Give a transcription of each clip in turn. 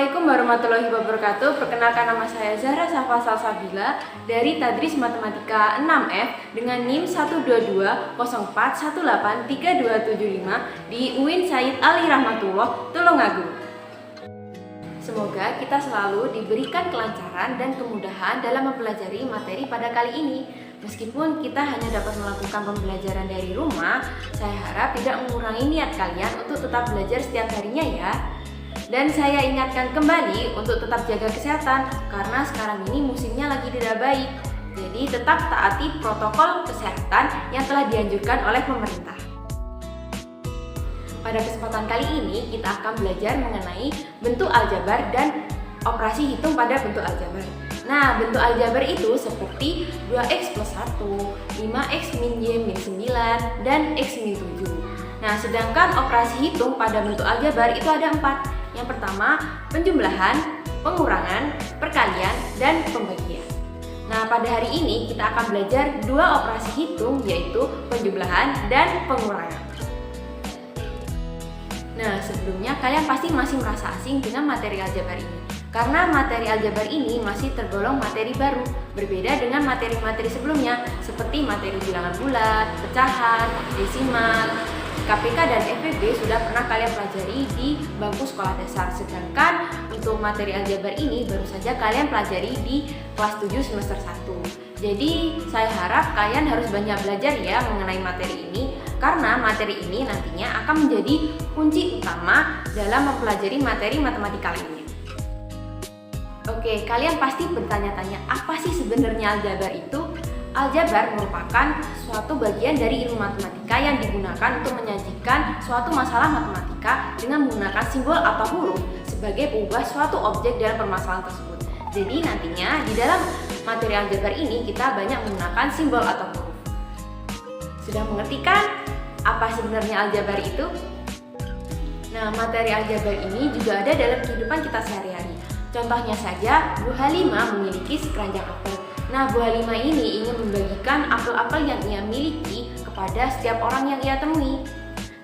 Assalamualaikum warahmatullahi wabarakatuh. Perkenalkan, nama saya Zahra Safa Salsabila dari Tadris Matematika 6F dengan NIM 12204183275 di UIN Said Ali Rahmatullah, Tulungagung. Semoga kita selalu diberikan kelancaran dan kemudahan dalam mempelajari materi pada kali ini. Meskipun kita hanya dapat melakukan pembelajaran dari rumah, saya harap tidak mengurangi niat kalian untuk tetap belajar setiap harinya ya. Dan saya ingatkan kembali untuk tetap jaga kesehatan karena sekarang ini musimnya lagi tidak baik. Jadi tetap taati protokol kesehatan yang telah dianjurkan oleh pemerintah. Pada kesempatan kali ini kita akan belajar mengenai bentuk aljabar dan operasi hitung pada bentuk aljabar. Nah, bentuk aljabar itu seperti 2x plus 1, 5x min y min 9, dan x min 7. Nah, sedangkan operasi hitung pada bentuk aljabar itu ada 4. Yang pertama, penjumlahan, pengurangan, perkalian, dan pembagian. Nah, pada hari ini kita akan belajar dua operasi hitung, yaitu penjumlahan dan pengurangan. Nah, sebelumnya kalian pasti masih merasa asing dengan materi aljabar ini. Karena materi aljabar ini masih tergolong materi baru, berbeda dengan materi-materi sebelumnya, seperti materi bilangan bulat, pecahan, desimal, KPK dan FEB sudah pernah kalian pelajari di bangku sekolah dasar. Sedangkan untuk materi aljabar ini baru saja kalian pelajari di kelas 7 semester 1. Jadi saya harap kalian harus banyak belajar ya mengenai materi ini, karena materi ini nantinya akan menjadi kunci utama dalam mempelajari materi matematika lainnya. Oke, kalian pasti bertanya-tanya, apa sih sebenarnya aljabar itu? Aljabar merupakan suatu bagian dari ilmu matematika yang digunakan untuk menyajikan suatu masalah matematika dengan menggunakan simbol atau huruf sebagai pengubah suatu objek dalam permasalahan tersebut. Jadi nantinya di dalam materi aljabar ini kita banyak menggunakan simbol atau huruf. Sudah mengerti kan apa sebenarnya aljabar itu? Nah, materi aljabar ini juga ada dalam kehidupan kita sehari-hari. Contohnya saja, Bu Halimah memiliki sekeranjang apel. Nah, Bu Halimah ini ingin membagikan apel-apel yang ia miliki kepada setiap orang yang ia temui.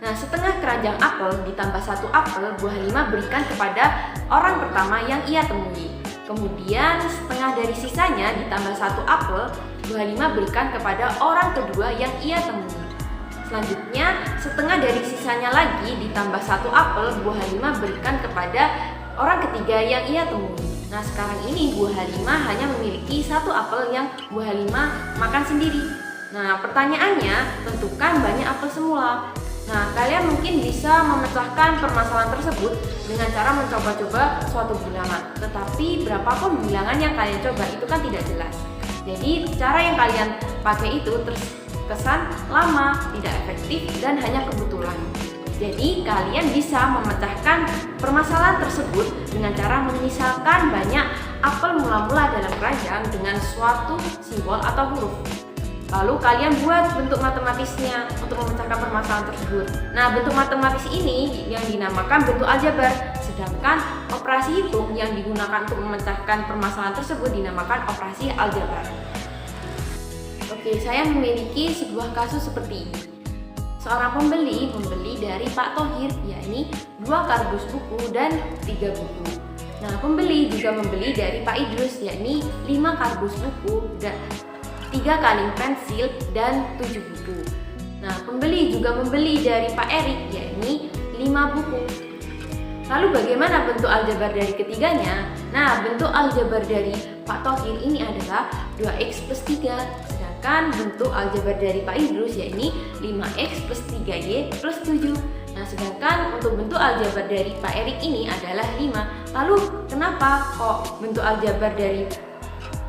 Nah, setengah keranjang apel ditambah satu apel Bu Halimah berikan kepada orang pertama yang ia temui. Kemudian setengah dari sisanya ditambah satu apel Bu Halimah berikan kepada orang kedua yang ia temui. Selanjutnya, setengah dari sisanya lagi ditambah satu apel Bu Halimah berikan kepada orang ketiga yang ia temui. Nah, sekarang ini Bu Halimah hanya memiliki satu apel yang Bu Halimah makan sendiri. Nah, pertanyaannya, tentukan banyak apel semula. Nah, kalian mungkin bisa memecahkan permasalahan tersebut dengan cara mencoba-coba suatu bilangan. Tetapi berapapun bilangan yang kalian coba itu kan tidak jelas. Jadi, cara yang kalian pakai itu terkesan lama, tidak efektif, dan hanya kebetulan. Jadi kalian bisa memecahkan permasalahan tersebut dengan cara memisalkan banyak apel mula-mula dalam keranjang dengan suatu simbol atau huruf. Lalu kalian buat bentuk matematisnya untuk memecahkan permasalahan tersebut. Nah, bentuk matematis ini yang dinamakan bentuk aljabar. Sedangkan operasi hitung yang digunakan untuk memecahkan permasalahan tersebut dinamakan operasi aljabar. Oke, saya memiliki sebuah kasus seperti ini. Seorang pembeli membeli dari Pak Thohir, yakni 2 kardus buku dan 3 buku. Nah, pembeli juga membeli dari Pak Idrus, yakni 5 kardus buku, 3 kaleng pensil, dan 7 buku. Nah, pembeli juga membeli dari Pak Erik, yakni 5 buku. Lalu bagaimana bentuk aljabar dari ketiganya? Nah, bentuk aljabar dari Pak Thohir ini adalah 2x plus 3. Kan bentuk aljabar dari Pak Idrus yakni 5x plus 3y plus 7. Nah, sedangkan untuk bentuk aljabar dari Pak Erik ini adalah 5. Lalu kenapa kok bentuk aljabar dari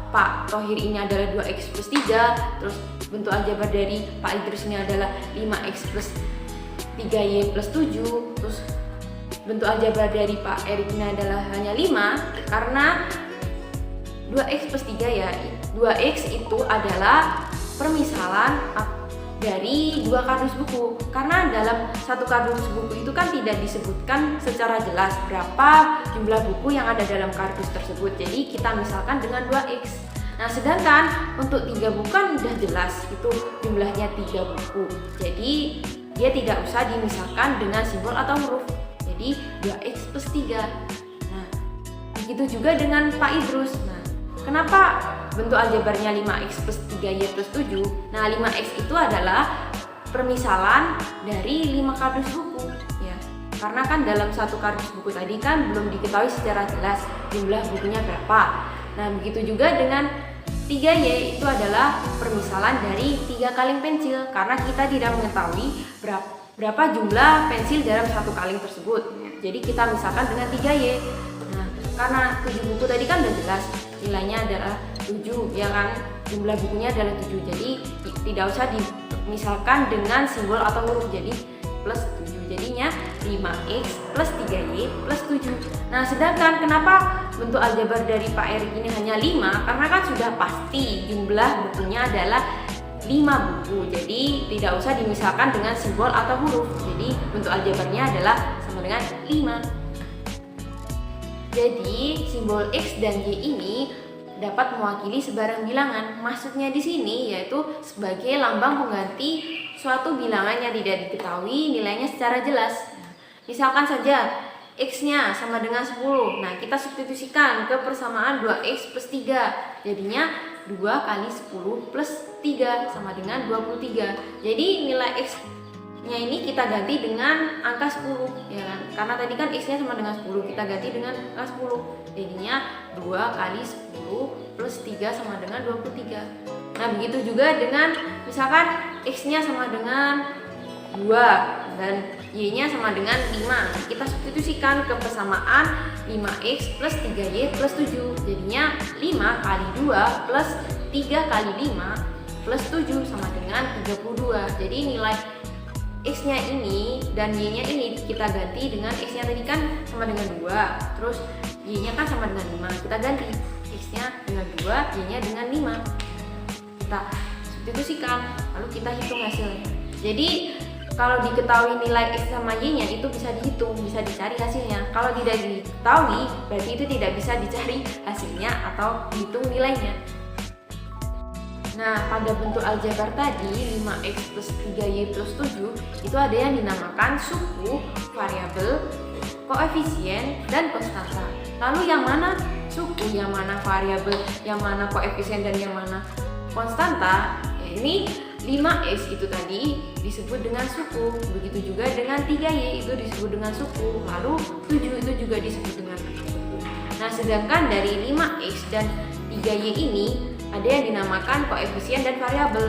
Pak Thohir ini adalah 2x plus 3, terus bentuk aljabar dari Pak Idrus ini adalah 5x plus 3y plus 7, terus bentuk aljabar dari Pak Erik ini adalah hanya 5? Karena 2x plus 3 ya, 2x itu adalah permisalan dari 2 kardus buku. Karena dalam satu kardus buku itu kan tidak disebutkan secara jelas berapa jumlah buku yang ada dalam kardus tersebut. Jadi kita misalkan dengan 2x. Nah, sedangkan untuk 3 buku kan udah jelas itu jumlahnya 3 buku. Jadi dia tidak usah dimisalkan dengan simbol atau huruf. Jadi 2x plus 3. Nah, begitu juga dengan Pak Idrus. Nah, kenapa bentuk aljabarnya 5x plus 3y plus 7? Nah, 5x itu adalah permisalan dari 5 kardus buku ya. Karena kan dalam satu kardus buku tadi kan belum diketahui secara jelas jumlah bukunya berapa. Nah, begitu juga dengan 3y itu adalah permisalan dari 3 kaleng pensil karena kita tidak mengetahui berapa jumlah pensil dalam satu kaleng tersebut. Jadi kita misalkan dengan 3y. Nah, karena 7 buku tadi kan udah jelas nilainya adalah 7 ya kan, jumlah bukunya adalah 7. Jadi tidak usah dimisalkan dengan simbol atau huruf, jadi plus 7. Jadinya 5x plus 3y plus 7. Nah, sedangkan kenapa bentuk aljabar dari Pak Erik ini hanya 5? Karena kan sudah pasti jumlah bukunya adalah 5 buku. Jadi tidak usah dimisalkan dengan simbol atau huruf. Jadi bentuk aljabarnya adalah sama dengan 5. Jadi simbol x dan y ini dapat mewakili sebarang bilangan. Maksudnya di sini yaitu sebagai lambang pengganti suatu bilangan yang tidak diketahui nilainya secara jelas. Misalkan saja x-nya sama dengan 10. Nah, kita substitusikan ke persamaan 2x plus 3. Jadinya 2 kali 10 plus 3 sama dengan 23. Jadi nilai x-nya ini kita ganti dengan angka 10 ya kan. Karena tadi kan x-nya sama dengan 10, kita ganti dengan angka 10. Jadinya 2 kali 10 plus 3 sama dengan 23. Nah, begitu juga dengan misalkan x-nya sama dengan 2 dan y-nya sama dengan 5. Kita substitusikan ke persamaan 5x plus 3y plus 7. Jadinya 5 kali 2 plus 3 kali 5 plus 7 sama dengan 32. Jadi nilai x-nya ini dan y-nya ini kita ganti dengan x-nya tadi kan sama dengan 2. Terus y-nya kan sama dengan 5. Kita ganti x-nya dengan 2, y-nya dengan 5. Kita substitusikan, lalu kita hitung hasilnya. Jadi kalau diketahui nilai x sama y-nya itu bisa dihitung, bisa dicari hasilnya. Kalau tidak diketahui, berarti itu tidak bisa dicari hasilnya atau dihitung nilainya. Nah, pada bentuk aljabar tadi 5x plus 3y plus 7 itu ada yang dinamakan suku, variabel, koefisien, dan konstanta. Lalu yang mana suku, yang mana variabel, yang mana koefisien, dan yang mana konstanta? Ya, ini 5x itu tadi disebut dengan suku, begitu juga dengan 3y itu disebut dengan suku, lalu 7 itu juga disebut dengan suku. Nah, sedangkan dari 5x dan 3y ini ada yang dinamakan koefisien dan variabel.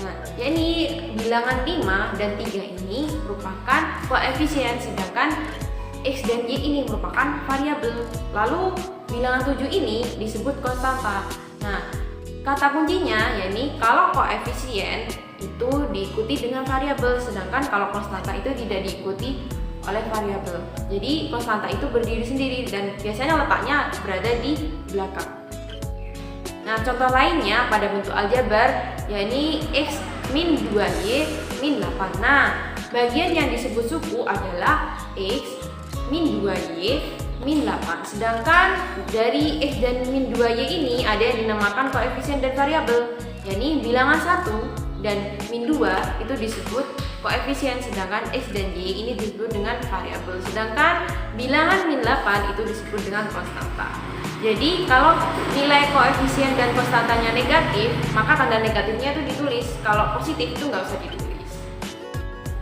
Nah, yakni bilangan 5 dan 3 ini merupakan koefisien, sedangkan x dan y ini merupakan variabel. Lalu bilangan 7 ini disebut konstanta. Nah, kata kuncinya yakni kalau koefisien itu diikuti dengan variabel, sedangkan kalau konstanta itu tidak diikuti oleh variabel. Jadi konstanta itu berdiri sendiri dan biasanya letaknya berada di belakang. Nah, contoh lainnya pada bentuk aljabar yakni x min 2y min 8. Nah, bagian yang disebut suku adalah x min 2y min 8. Sedangkan dari x dan min 2y ini ada yang dinamakan koefisien dan variabel, yakni bilangan 1 dan min 2 itu disebut koefisien, sedangkan x dan y ini disebut dengan variabel. Sedangkan bilangan min 8 itu disebut dengan konstanta. Jadi kalau nilai koefisien dan konstantanya negatif, maka tanda negatifnya itu ditulis. Kalau positif itu nggak usah ditulis.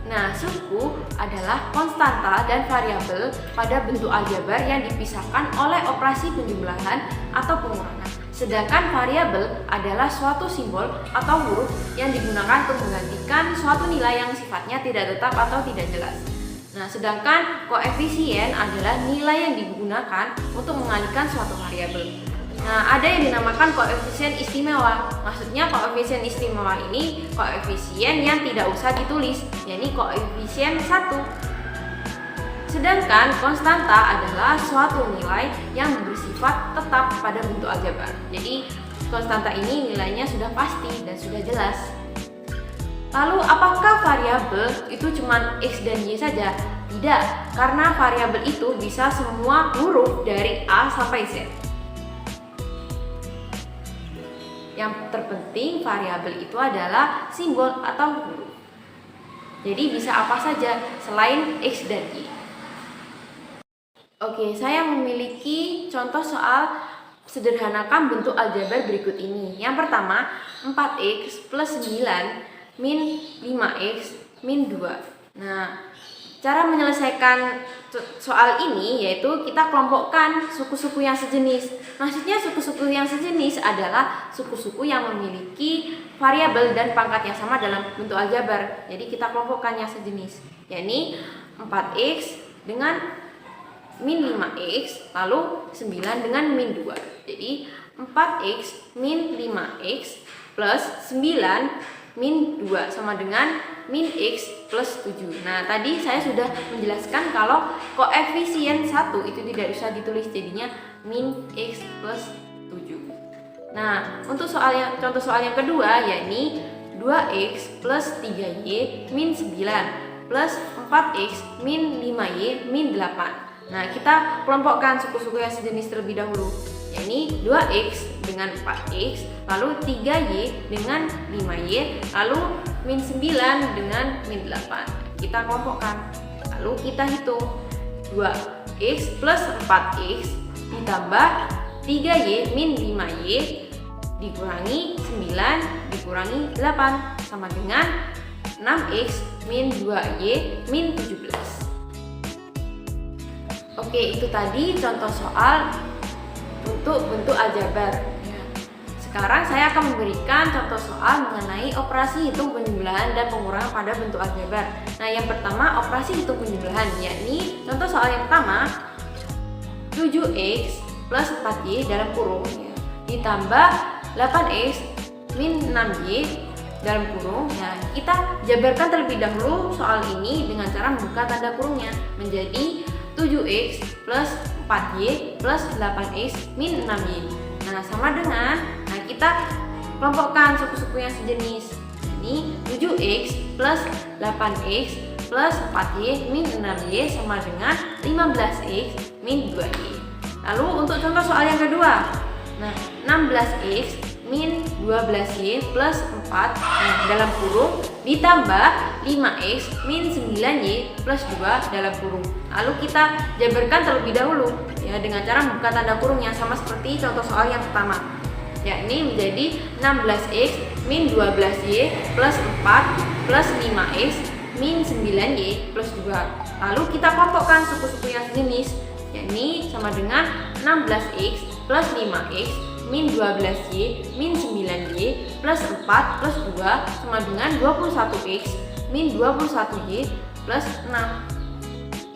Nah, suku adalah konstanta dan variabel pada bentuk aljabar yang dipisahkan oleh operasi penjumlahan atau pengurangan. Sedangkan variabel adalah suatu simbol atau huruf yang digunakan untuk menggantikan suatu nilai yang sifatnya tidak tetap atau tidak jelas. Nah, sedangkan koefisien adalah nilai yang digunakan untuk mengalihkan suatu variabel. Nah, ada yang dinamakan koefisien istimewa. Maksudnya koefisien istimewa ini koefisien yang tidak usah ditulis, yakni koefisien 1. Sedangkan konstanta adalah suatu nilai yang bersifat tetap pada bentuk aljabar. Jadi konstanta ini nilainya sudah pasti dan sudah jelas. Lalu apakah variabel itu cuma x dan y saja? Tidak, karena variabel itu bisa semua huruf dari A sampai Z. Yang terpenting variabel itu adalah simbol atau huruf. Jadi bisa apa saja selain x dan y. Oke, saya memiliki contoh soal sederhanakan bentuk aljabar berikut ini. Yang pertama, 4x plus 9 min 5x min 2. Nah, cara menyelesaikan soal ini yaitu kita kelompokkan suku-suku yang sejenis. Maksudnya suku-suku yang sejenis adalah suku-suku yang memiliki variabel dan pangkat yang sama dalam bentuk aljabar. Jadi kita kelompokkan yang sejenis, yakni 4x dengan min 5x, lalu 9 dengan min 2. Jadi 4x min 5x plus 9 min 2 sama dengan min x plus 7. Nah, tadi saya sudah menjelaskan kalau koefisien 1 itu tidak bisa ditulis, jadinya min x plus 7. Nah, untuk contoh soal yang kedua, yakni 2x plus 3y min 9 plus 4x min 5y min 8. Nah, kita kelompokkan suku-suku yang sejenis terlebih dahulu, yakni 2x dengan 4x, lalu 3y dengan 5y, lalu min 9 dengan min 8. Kita kelompokkan, lalu kita hitung 2x plus 4x ditambah 3y min 5y dikurangi 9 dikurangi 8 sama dengan 6x min 2y min 17. Oke, itu tadi contoh soal untuk bentuk aljabar. Sekarang saya akan memberikan contoh soal mengenai operasi hitung penjumlahan dan pengurangan pada bentuk aljabar. Nah, yang pertama operasi hitung penjumlahan, yakni contoh soal yang pertama 7x plus 4y dalam kurung ditambah 8x min 6y dalam kurung. Nah, kita jabarkan terlebih dahulu soal ini dengan cara membuka tanda kurungnya menjadi 7x plus 4y plus 8x min 6y. Nah, sama dengan, kita kelompokkan suku-suku yang sejenis. Ini 7x plus 8x plus 4y min 6y sama dengan 15x min 2y. Lalu untuk contoh soal yang kedua, 16x min 12y plus 4 dalam kurung ditambah 5x min 9y plus 2 dalam kurung. Lalu kita jabarkan terlebih dahulu dengan cara membuka tanda kurungnya sama seperti contoh soal yang pertama, yakni menjadi 16x min 12y plus 4 plus 5x min 9y plus 2. Lalu kita kelompokkan suku-suku yang sejenis, yakni sama dengan 16x plus 5x min 12y min 9y plus 4 plus 2 sama dengan 21x min 21y plus 6.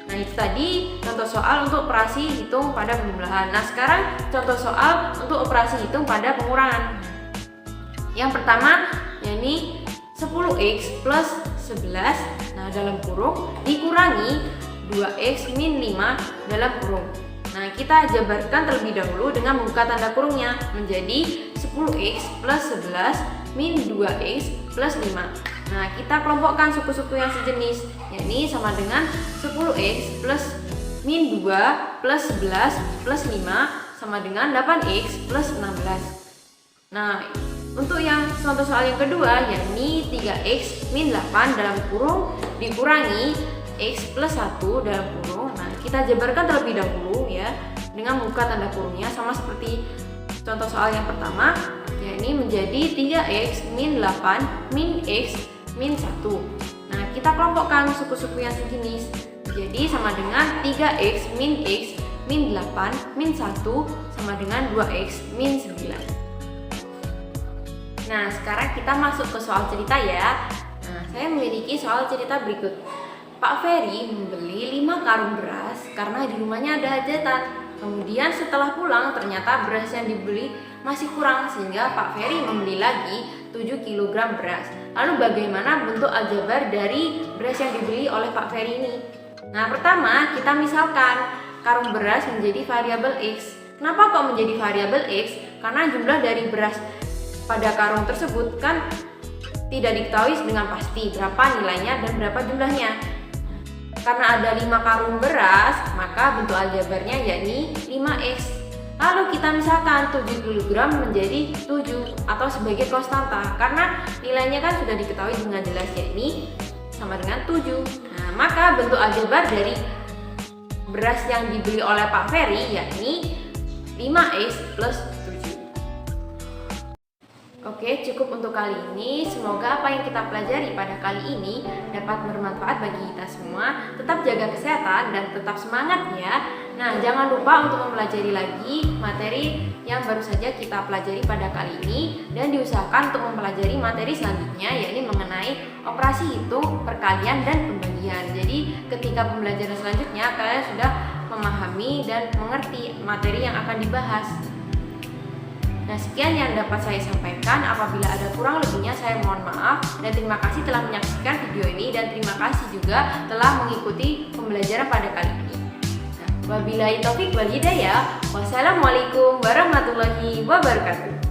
Nah, itu tadi contoh soal untuk operasi hitung pada penjumlahan. Nah, sekarang contoh soal untuk operasi hitung pada pengurangan. Yang pertama, yakni 10x plus 11 dalam kurung dikurangi 2x min 5 dalam kurung. Nah, kita jabarkan terlebih dahulu dengan membuka tanda kurungnya menjadi 10x plus 11 min 2x plus 5. Nah, kita kelompokkan suku-suku yang sejenis, yakni sama dengan 10x plus min 2 plus 11 plus 5 sama dengan 8x plus 16. Nah, untuk yang contoh soal yang kedua, yakni 3x min 8 dalam kurung dikurangi x plus 1 dalam kurung. Nah, kita jabarkan terlebih dahulu dengan membuka tanda kurungnya sama seperti contoh soal yang pertama, yakni menjadi 3x min 8 min x min 1. Nah, kita kelompokkan suku-suku yang sejenis, jadi sama dengan 3x min x min 8 min 1 sama dengan 2x min 9. Nah, sekarang kita masuk ke soal cerita ya. Nah, saya memiliki soal cerita berikut. Pak Ferry membeli 5 karung beras karena di rumahnya ada hajatan. Kemudian setelah pulang ternyata beras yang dibeli masih kurang sehingga Pak Ferry membeli lagi 7 kg beras. Lalu bagaimana bentuk aljabar dari beras yang dibeli oleh Pak Ferry ini? Nah, pertama kita misalkan karung beras menjadi variabel X. Kenapa kok menjadi variabel X? Karena jumlah dari beras pada karung tersebut kan tidak diketahui dengan pasti berapa nilainya dan berapa jumlahnya. Karena ada 5 karung beras, maka bentuk aljabarnya yakni 5x. Lalu kita misalkan 7 kg menjadi 7 atau sebagai konstanta, karena nilainya kan sudah diketahui dengan jelas yakni sama dengan 7. Nah, maka bentuk aljabar dari beras yang dibeli oleh Pak Ferry, yakni 5 plus 7. Oke, cukup untuk kali ini. Semoga apa yang kita pelajari pada kali ini dapat bermanfaat bagi kita semua. Tetap jaga kesehatan dan tetap semangat ya. Nah, jangan lupa untuk mempelajari lagi materi yang baru saja kita pelajari pada kali ini, dan diusahakan untuk mempelajari materi selanjutnya, yakni mengenai operasi hitung, perkalian, dan pembagian. Jadi ketika pembelajaran selanjutnya kalian sudah memahami dan mengerti materi yang akan dibahas. Nah, sekian yang dapat saya sampaikan. Apabila ada kurang lebihnya saya mohon maaf, dan terima kasih telah menyaksikan video ini, dan terima kasih juga telah mengikuti pembelajaran pada kali ini. Wabillahi taufik wal hidayah. Wassalamualaikum warahmatullahi wabarakatuh.